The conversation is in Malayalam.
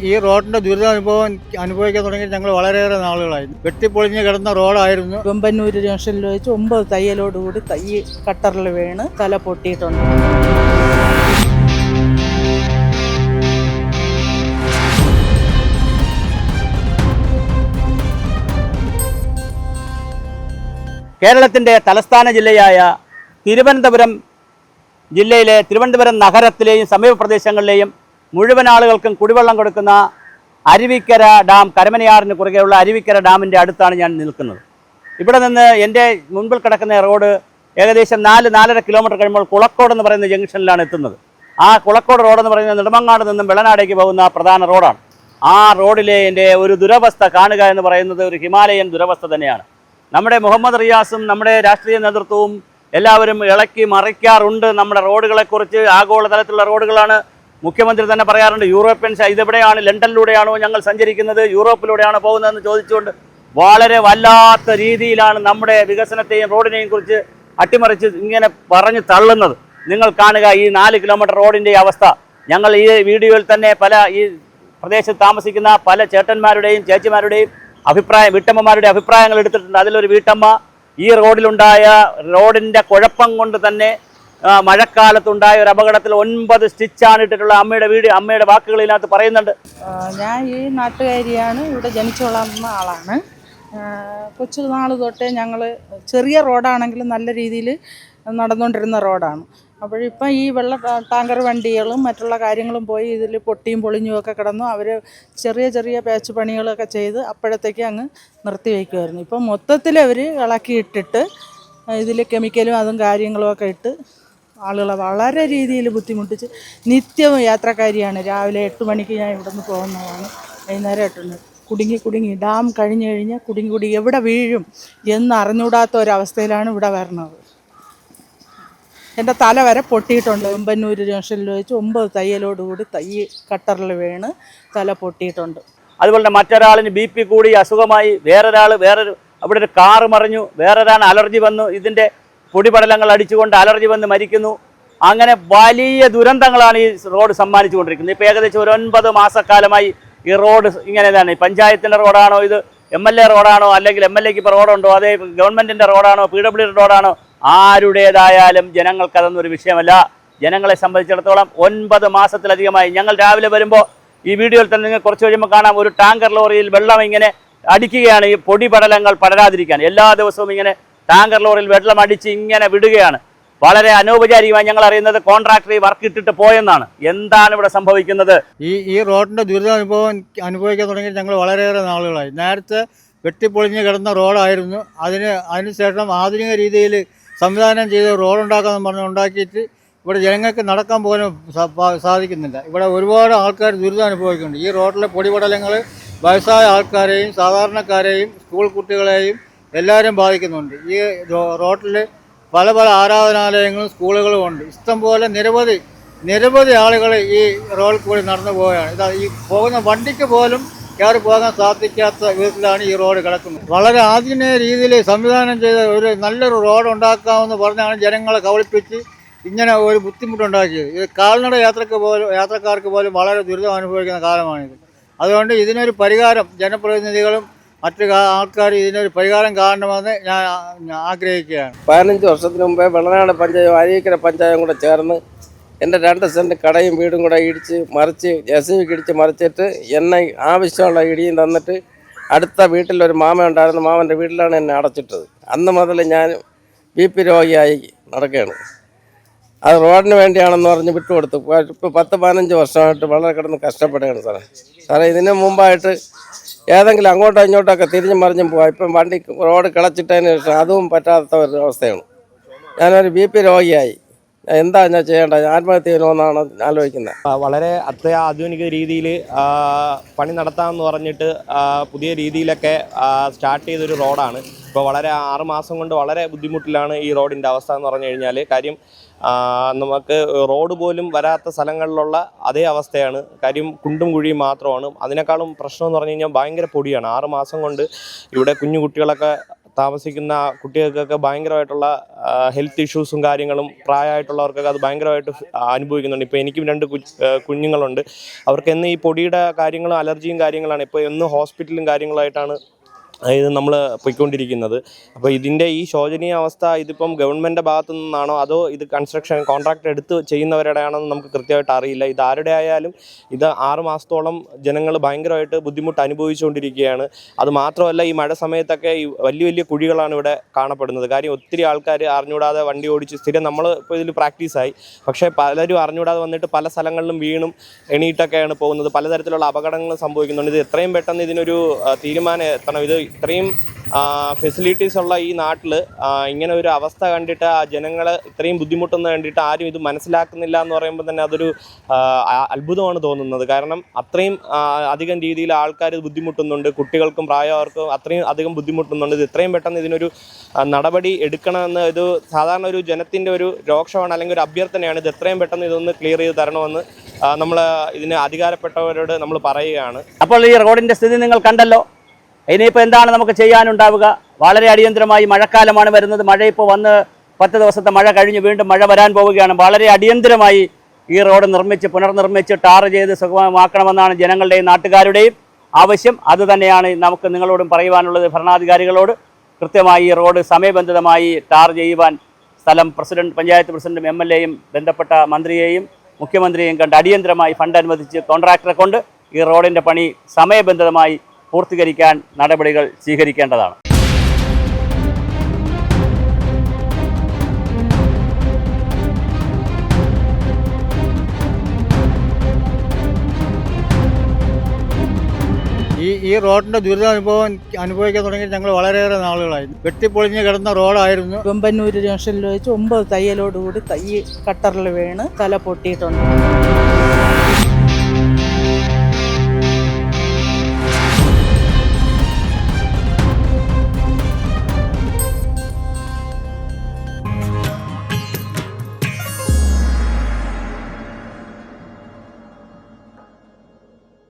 ഈ റോഡിന്റെ ദുരിതാനുഭവം അനുഭവിക്കാൻ തുടങ്ങിയിട്ട് ഞങ്ങൾ വളരെയേറെ നാളുകളായിരുന്നു. വെട്ടിപ്പൊളിഞ്ഞ് കിടന്ന റോഡായിരുന്നു. വെമ്പന്നൂർ ജംഗ്ഷനിൽ വെച്ച് 9 തയ്യലോടുകൂടി കട്ടറിൽ വീണ് തല പൊട്ടിയിട്ടുണ്ട്. കേരളത്തിൻ്റെ തലസ്ഥാന ജില്ലയായ തിരുവനന്തപുരം ജില്ലയിലെ തിരുവനന്തപുരം നഗരത്തിലെയും സമീപ പ്രദേശങ്ങളിലെയും മുഴുവൻ ആളുകൾക്കും കുടിവെള്ളം കൊടുക്കുന്ന അരുവിക്കര ഡാം, കരമനയാറിന് കുറുകെയുള്ള അരുവിക്കര ഡാമിൻ്റെ അടുത്താണ് ഞാൻ നിൽക്കുന്നത്. ഇവിടെ നിന്ന് എൻ്റെ മുൻപിൽ കിടക്കുന്ന റോഡ് ഏകദേശം 4-4.5 കിലോമീറ്റർ കഴിയുമ്പോൾ കുളക്കോട് എന്ന് പറയുന്ന ജംഗ്ഷനിലാണ് എത്തുന്നത്. ആ കുളക്കോട് റോഡെന്ന് പറയുന്നത് നെടുമങ്ങാട് നിന്നും വെള്ളനാടേക്ക് പോകുന്ന പ്രധാന റോഡാണ്. ആ റോഡിലെ എൻ്റെ ഒരു ദുരവസ്ഥ കാണുക എന്ന് പറയുന്നത് ഒരു ഹിമാലയൻ ദുരവസ്ഥ തന്നെയാണ്. നമ്മുടെ മുഹമ്മദ് റിയാസും നമ്മുടെ രാഷ്ട്രീയ നേതൃത്വവും എല്ലാവരും ഇളക്കി മറിക്കാറുണ്ട് നമ്മുടെ റോഡുകളെക്കുറിച്ച്. ആഗോളതലത്തിലുള്ള റോഡുകളാണ്. മുഖ്യമന്ത്രി തന്നെ പറയാറുണ്ട് യൂറോപ്യൻ ഇതെവിടെയാണ്, ലണ്ടനിലൂടെയാണോ ഞങ്ങൾ സഞ്ചരിക്കുന്നത്, യൂറോപ്പിലൂടെയാണോ പോകുന്നതെന്ന് ചോദിച്ചുകൊണ്ട് വളരെ വല്ലാത്ത രീതിയിലാണ് നമ്മുടെ വികസനത്തെയും റോഡിനെയും കുറിച്ച് അട്ടിമറിച്ച് ഇങ്ങനെ പറഞ്ഞു തള്ളുന്നത്. നിങ്ങൾ കാണുക ഈ 4 കിലോമീറ്റർ റോഡിൻ്റെ അവസ്ഥ. ഞങ്ങൾ ഈ വീഡിയോയിൽ തന്നെ ഈ പ്രദേശത്ത് താമസിക്കുന്ന പല ചേട്ടന്മാരുടെയും ചേച്ചിമാരുടെയും വീട്ടമ്മമാരുടെ അഭിപ്രായങ്ങൾ എടുത്തിട്ടുണ്ട്. അതിലൊരു വീട്ടമ്മ ഈ റോഡിൻ്റെ കുഴപ്പം കൊണ്ട് തന്നെ മഴക്കാലത്തുണ്ടായ ഒരു അപകടത്തിൽ 9 സ്റ്റിച്ചാണ് ഇട്ടിട്ടുള്ള അമ്മയുടെ വാക്കുകൾ ഇതിനകത്ത് പറയുന്നുണ്ട്. ഞാൻ ഈ നാട്ടുകാരിയാണ്, ഇവിടെ ജനിച്ചു വളർന്ന ആളാണ്. കൊച്ചു നാൾ തൊട്ടേ ഞങ്ങൾ ചെറിയ റോഡാണെങ്കിലും നല്ല രീതിയിൽ നടന്നുകൊണ്ടിരുന്ന റോഡാണ്. അപ്പോഴിപ്പം ഈ ടാങ്കർ വണ്ടികളും മറ്റുള്ള കാര്യങ്ങളും പോയി ഇതിൽ പൊട്ടിയും പൊളിഞ്ഞും ഒക്കെ കിടന്നു. അവർ ചെറിയ പാച്ച് പണികളൊക്കെ ചെയ്ത് അപ്പോഴത്തേക്ക് അങ്ങ് നിർത്തി വയ്ക്കുമായിരുന്നു. ഇപ്പം മൊത്തത്തിൽ അവർ ഇളക്കിയിട്ടിട്ട് ഇതിൽ കെമിക്കലും അതും കാര്യങ്ങളും ഒക്കെ ഇട്ട് ആളുകളെ വളരെ രീതിയിൽ ബുദ്ധിമുട്ടിച്ച് നിത്യവും യാത്രക്കാരിയാണ്. രാവിലെ 8 മണിക്ക് ഞാൻ ഇവിടെ നിന്ന് പോകുന്നതാണ്, വൈകുന്നേരം 8 കുടുങ്ങി ഡാം കഴിഞ്ഞ് കഴിഞ്ഞാൽ കുടുങ്ങി എവിടെ വീഴും എന്നറിഞ്ഞൂടാത്ത ഒരവസ്ഥയിലാണ് ഇവിടെ വരണത്. എൻ്റെ തല വരെ പൊട്ടിയിട്ടുണ്ട്. വെമ്പന്നൂർ ജംഗ്ഷനിൽ വെച്ച് 9 തയ്യലോടുകൂടി കട്ടറിൽ വീണ് തല പൊട്ടിയിട്ടുണ്ട്. അതുപോലെ മറ്റൊരാളിന് BP കൂടി അസുഖമായി, അവിടെ ഒരു കാറ് മറിഞ്ഞു, വേറൊരാൾ അലർജി വന്നു, ഇതിൻ്റെ പൊടിപടലങ്ങൾ അടിച്ചുകൊണ്ട് അലർജി വന്ന് മരിക്കുന്നു. അങ്ങനെ വലിയ ദുരന്തങ്ങളാണ് ഈ റോഡ് സമ്മാനിച്ചുകൊണ്ടിരിക്കുന്നത്. ഇപ്പോൾ ഏകദേശം ഒരു 9 മാസക്കാലമായി ഈ റോഡ് ഇങ്ങനെയാണ്. പഞ്ചായത്തിൻ്റെ റോഡാണോ, ഇത് MLA റോഡാണോ, അല്ലെങ്കിൽ MLAക്ക് ഇപ്പോൾ റോഡുണ്ടോ, അതേ ഗവൺമെൻറ്റിൻ്റെ റോഡാണോ, PWD റോഡാണോ, ആരുടേതായാലും ജനങ്ങൾക്കതൊന്നൊരു വിഷയമല്ല. ജനങ്ങളെ സംബന്ധിച്ചിടത്തോളം 9 മാസത്തിലധികമായി ഞങ്ങൾ രാവിലെ വരുമ്പോൾ ഈ വീഡിയോയിൽ തന്നെ നിങ്ങൾ കുറച്ച് കഴിയുമ്പോൾ കാണാം, ഒരു ടാങ്കർ ലോറിയിൽ വെള്ളം ഇങ്ങനെ അടിക്കുകയാണ് ഈ പൊടിപടലങ്ങൾ പടരാതിരിക്കാൻ. എല്ലാ ദിവസവും ഇങ്ങനെ ടാങ്കർ ലോറിയിൽ വെള്ളം അടിച്ച് ഇങ്ങനെ വിടുകയാണ്. വളരെ അനൗപചാരികമായി ഞങ്ങൾ അറിയുന്നത് കോൺട്രാക്ടർ വർക്ക് ഇട്ടിട്ട് പോയെന്നാണ്. എന്താണ് ഇവിടെ സംഭവിക്കുന്നത്? ഈ റോഡിന്റെ ദുരിതാനുഭവം അനുഭവിക്കാൻ തുടങ്ങിയിട്ട് ഞങ്ങൾ വളരെയേറെ നാളുകളായി. നേരത്തെ വെട്ടിപ്പൊളിഞ്ഞ് കിടന്ന റോഡായിരുന്നു. അതിനുശേഷം ആധുനിക രീതിയിൽ സംവിധാനം ചെയ്ത് റോഡുണ്ടാക്കാമെന്ന് പറഞ്ഞ് ഉണ്ടാക്കിയിട്ട് ഇവിടെ ജനങ്ങൾക്ക് നടക്കാൻ പോലും സാധിക്കുന്നില്ല. ഇവിടെ ഒരുപാട് ആൾക്കാർ ദുരിതം അനുഭവിക്കുന്നുണ്ട്. ഈ റോഡിലെ പൊടിപടലങ്ങൾ വയസ്സായ ആൾക്കാരെയും സാധാരണക്കാരെയും സ്കൂൾ കുട്ടികളെയും എല്ലാവരും ബാധിക്കുന്നുണ്ട്. ഈ റോഡിൽ പല ആരാധനാലയങ്ങളും സ്കൂളുകളും ഉണ്ട്. ഇഷ്ടംപോലെ നിരവധി ആളുകൾ ഈ റോഡിൽ കൂടി നടന്നു പോവുകയാണ്. ഈ പോകുന്ന വണ്ടിക്ക് പോലും കയറി പോകാൻ സാധിക്കാത്ത വിധത്തിലാണ് ഈ റോഡ് കിടക്കുന്നത്. വളരെ ആധുനിക രീതിയിൽ സംവിധാനം ചെയ്ത ഒരു നല്ലൊരു റോഡ് ഉണ്ടാക്കാമെന്ന് പറഞ്ഞാണ് ജനങ്ങളെ കബളിപ്പിച്ച് ഇങ്ങനെ ഒരു ബുദ്ധിമുട്ടുണ്ടാക്കിയത്. ഇത് കാൽനട യാത്രക്കാർക്ക് പോലും വളരെ ദുരിതം അനുഭവിക്കുന്ന കാലമാണിത്. അതുകൊണ്ട് ഇതിനൊരു പരിഹാരം ജനപ്രതിനിധികളും മറ്റു ആൾക്കാർ ഇതിനൊരു പരിഹാരം കാണണമെന്ന് ഞാൻ ആഗ്രഹിക്കുകയാണ്. 15 വർഷത്തിന് മുമ്പേ വെള്ളനാട് പഞ്ചായത്തും അരുവിക്കര പഞ്ചായത്തും കൂടെ ചേർന്ന് എൻ്റെ 2 സെൻറ്റ് കടയും വീടും കൂടെ ഇടിച്ച് മറിച്ച് JCB ഇടിച്ച് മറിച്ചിട്ട് എന്നെ ആവശ്യമുള്ള ഇടിയും തന്നിട്ട് അടുത്ത വീട്ടിലൊരു മാമ ഉണ്ടായിരുന്നു. മാമൻ്റെ വീട്ടിലാണ് എന്നെ അടച്ചിട്ടത്. അന്ന് മുതൽ ഞാൻ BP രോഗിയായി നടക്കുകയാണ്. അത് റോഡിന് വേണ്ടിയാണെന്ന് പറഞ്ഞ് വിട്ടുകൊടുത്തു. ഇപ്പോൾ 10-15 വർഷമായിട്ട് വളരെ കിടന്ന് കഷ്ടപ്പെടുകയാണ് സാറേ. ഇതിന് മുമ്പായിട്ട് ഏതെങ്കിലും അങ്ങോട്ടോ ഇങ്ങോട്ടൊക്കെ തിരിഞ്ഞും മറിഞ്ഞും പോകാം. ഇപ്പം വണ്ടി റോഡ് കിളച്ചിട്ടതിന് ശേഷം അതും പറ്റാത്ത ഒരു അവസ്ഥയാണ്. ഞാനൊരു BP രോഗിയായി. എന്താ ഞാൻ ചെയ്യേണ്ടത്? ആത്മഹത്യ ചെയ്യണമെന്നാണ് ആലോചിക്കുന്നത്. വളരെ അത്യാധുനിക രീതിയിൽ പണി നടത്താമെന്ന് പറഞ്ഞിട്ട് പുതിയ രീതിയിലൊക്കെ സ്റ്റാർട്ട് ചെയ്തൊരു റോഡാണ്. ഇപ്പോൾ വളരെ 6 മാസം കൊണ്ട് വളരെ ബുദ്ധിമുട്ടിലാണ് ഈ റോഡിൻ്റെ അവസ്ഥ എന്ന് പറഞ്ഞു കഴിഞ്ഞാൽ. കാര്യം നമുക്ക് റോഡ് പോലും വരാത്ത സ്ഥലങ്ങളിലുള്ള അതേ അവസ്ഥയാണ്. കാര്യം കുണ്ടും കുഴിയും മാത്രമാണ്. അതിനേക്കാളും പ്രശ്നം എന്ന് പറഞ്ഞു കഴിഞ്ഞാൽ ഭയങ്കര പൊടിയാണ്. 6 മാസം കൊണ്ട് ഇവിടെ കുഞ്ഞു കുട്ടികളൊക്കെ താമസിക്കുന്ന കുട്ടികൾക്കൊക്കെ ഭയങ്കരമായിട്ടുള്ള ഹെൽത്ത് ഇഷ്യൂസും കാര്യങ്ങളും പ്രായമായിട്ടുള്ളവർക്കൊക്കെ അത് ഭയങ്കരമായിട്ട് അനുഭവിക്കുന്നുണ്ട്. ഇപ്പോൾ എനിക്കും 2 കുഞ്ഞുങ്ങളുണ്ട്. അവർക്ക് എന്ന് ഈ പൊടിയുടെ കാര്യങ്ങളും അലർജിയും കാര്യങ്ങളാണ്. ഇപ്പോൾ എന്ന് ഹോസ്പിറ്റലും കാര്യങ്ങളായിട്ടാണ് ഇത് നമ്മൾ പോയിക്കൊണ്ടിരിക്കുന്നത്. അപ്പോൾ ഇതിൻ്റെ ഈ ശോചനീയ അവസ്ഥ ഇതിപ്പം ഗവൺമെൻറ്റിൻ്റെ ഭാഗത്തു നിന്നാണോ അതോ ഇത് കൺസ്ട്രക്ഷൻ കോൺട്രാക്ട് എടുത്ത് ചെയ്യുന്നവരുടെ ആണെന്ന് നമുക്ക് കൃത്യമായിട്ട് അറിയില്ല. ഇത് ആരുടെ ആയാലും ഇത് 6 മാസത്തോളം ജനങ്ങൾ ഭയങ്കരമായിട്ട് ബുദ്ധിമുട്ട് അനുഭവിച്ചുകൊണ്ടിരിക്കുകയാണ്. അത് മാത്രമല്ല ഈ മഴ സമയത്തൊക്കെ ഈ വലിയ വലിയ കുഴികളാണ് ഇവിടെ കാണപ്പെടുന്നത്. കാര്യം ഒത്തിരി ആൾക്കാർ അറിഞ്ഞൂടാതെ വണ്ടി ഓടിച്ച് സ്ഥിരം നമ്മൾ ഇപ്പോൾ ഇതിൽ പ്രാക്ടീസായി, പക്ഷേ പലരും അറിഞ്ഞൂടാതെ വന്നിട്ട് പല സ്ഥലങ്ങളിലും വീണും എണീറ്റൊക്കെയാണ് പോകുന്നത്. പലതരത്തിലുള്ള അപകടങ്ങളും സംഭവിക്കുന്നുണ്ട്. ഇത് എത്രയും പെട്ടെന്ന് ഇതിനൊരു തീരുമാനം എത്തണം. ഇത് ഇത്രയും ഫെസിലിറ്റീസ് ഉള്ള ഈ നാട്ടിൽ ഇങ്ങനെ ഒരു അവസ്ഥ കണ്ടിട്ട് ആ ജനങ്ങൾ ഇത്രയും ബുദ്ധിമുട്ടുന്ന കണ്ടിട്ട് ആരും ഇത് മനസ്സിലാക്കുന്നില്ല എന്ന് പറയുമ്പോൾ തന്നെ അതൊരു അത്ഭുതമാണ് തോന്നുന്നത്. കാരണം അത്രയും അധികം രീതിയിൽ ആൾക്കാർ ബുദ്ധിമുട്ടുന്നുണ്ട്, കുട്ടികൾക്കും പ്രായവർക്കും അത്രയും അധികം ബുദ്ധിമുട്ടുന്നുണ്ട്. ഇത് എത്രയും പെട്ടെന്ന് ഇതിനൊരു നടപടി എടുക്കണമെന്ന് ഇത് സാധാരണ ഒരു ജനത്തിൻ്റെ ഒരു രോക്ഷമാണ് അല്ലെങ്കിൽ ഒരു അഭ്യർത്ഥനയാണ്. ഇത് എത്രയും പെട്ടെന്ന് ഇതൊന്ന് ക്ലിയർ ചെയ്ത് തരണമെന്ന് നമ്മൾ ഇതിന് അധികാരപ്പെട്ടവരോട് നമ്മൾ പറയുകയാണ്. അപ്പോൾ ഈ റോഡിൻ്റെ സ്ഥിതി നിങ്ങൾ കണ്ടല്ലോ. ഇനിയിപ്പോൾ എന്താണ് നമുക്ക് ചെയ്യാനുണ്ടാവുക? വളരെ അടിയന്തരമായി മഴക്കാലമാണ് വരുന്നത്. മഴ ഇപ്പോൾ വന്ന് 10 ദിവസത്തെ മഴ കഴിഞ്ഞ് വീണ്ടും മഴ വരാൻ പോവുകയാണ്. വളരെ അടിയന്തരമായി ഈ റോഡ് പുനർനിർമ്മിച്ച് ടാർ ചെയ്ത് സുഗമമാക്കണമെന്നാണ് ജനങ്ങളുടെയും നാട്ടുകാരുടെയും ആവശ്യം. അതുതന്നെയാണ് നമുക്ക് നിങ്ങളോടും പറയുവാനുള്ളത്. ഭരണാധികാരികളോട് കൃത്യമായി ഈ റോഡ് സമയബന്ധിതമായി ടാർ ചെയ്യുവാൻ സ്ഥലം പഞ്ചായത്ത് പ്രസിഡന്റും MLAയും ബന്ധപ്പെട്ട മന്ത്രിയെയും മുഖ്യമന്ത്രിയെയും കണ്ട് അടിയന്തരമായി ഫണ്ട് അനുവദിച്ച് കോൺട്രാക്ടറെ കൊണ്ട് ഈ റോഡിൻ്റെ പണി സമയബന്ധിതമായി പൂർത്തീകരിക്കാൻ നടപടികൾ സ്വീകരിക്കേണ്ടതാണ്. ഈ റോഡിൻ്റെ ദുരിതാനുഭവം അനുഭവിക്കാൻ തുടങ്ങിയിട്ട് ഞങ്ങൾ വളരെയേറെ നാളുകളായി. വെട്ടിപ്പൊളിഞ്ഞ് കിടന്ന റോഡായിരുന്നു. വെമ്പന്നൂർ ജംഗ്ഷനിൽ വെച്ച് 9 തയ്യലോടുകൂടി കട്ടറിൽ വീണ് തല പൊട്ടിയിട്ടുണ്ട്.